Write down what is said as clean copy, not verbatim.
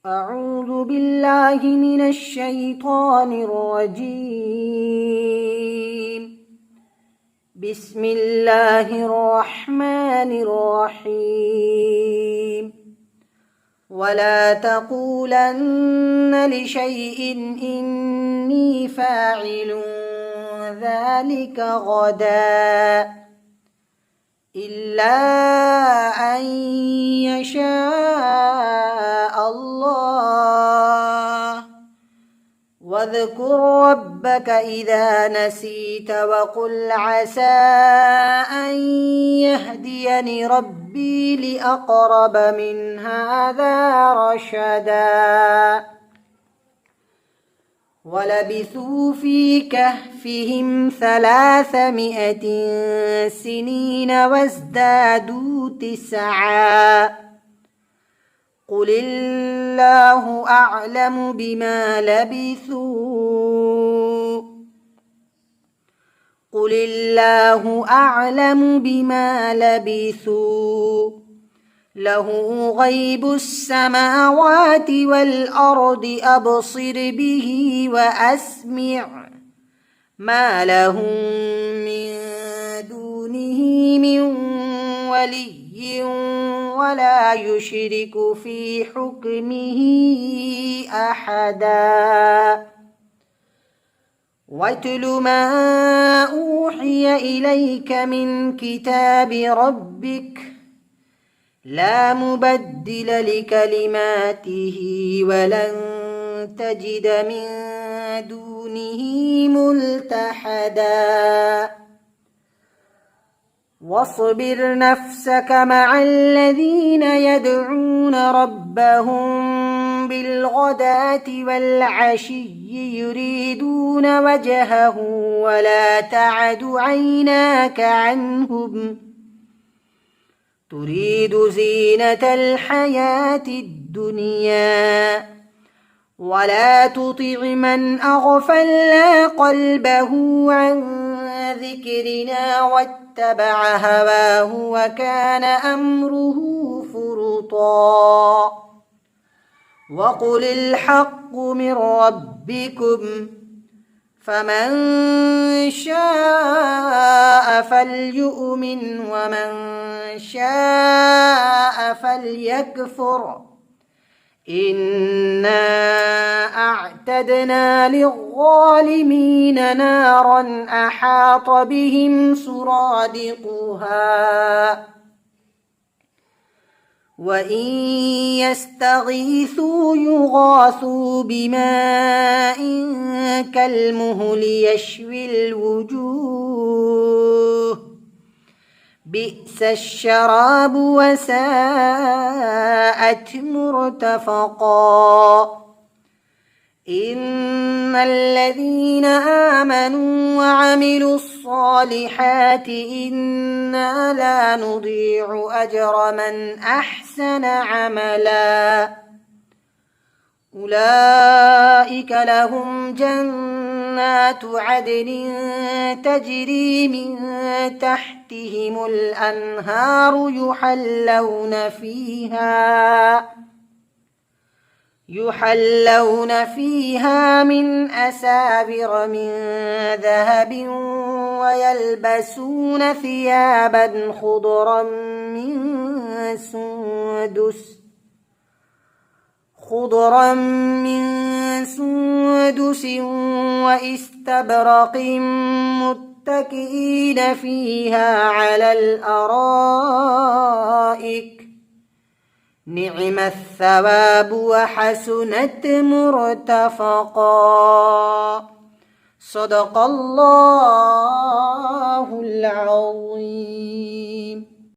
أعوذ بالله من الشيطان الرجيم. بسم الله الرحمن الرحيم. ولا تقولن لشيء إني فاعل ذلك غدا إلا أن يشاء الله. واذكر ربك إذا نسيت وقل عسى أن يهديني ربي لأقرب من هذا رشدا. ولبثوا في كهفهم 300 سنين وازدادوا 9. قل الله أعلم بما لبثوا قل الله أعلم بما لبثوا له غيب السماوات والأرض أبصر به وأسمع ما لهم من دونه من ولي ولا يشرك في حكمه أحدا. واتل ما أوحي إليك من كتاب ربك لا مبدل لكلماته ولن تجد من دونه ملتحدا. واصبر نفسك مع الذين يدعون ربهم بالغداة والعشي يريدون وجهه ولا تعد عيناك عنهم تريد زينة الحياة الدنيا. ولا تطع من أغفلنا قلبه عن ذكرنا واتبع هواه وكان أمره فرطا. وقل الحق من ربكم فمن شاء فليؤمن ومن شاء فليكفر. إنا أعتدنا للظالمين نارا أحاط بهم سرادقها وإن يستغيثوا يغاثوا بماء كالمهل يشوي الوجوه بئس الشراب وساءت مرتفقا. إن الذين آمنوا وعملوا الصالحات إنا لا نضيع أجر من أحسن عملا. أولئك لهم جنات عدن تجري من تحتهم الأنهار يحلون فيها من أساور من ذهب ويلبسون ثيابا خضرا من سندس وإستبرق متكئين فيها على الأرائك نعم الثواب وحسنت مرتفقا. صدق الله العظيم.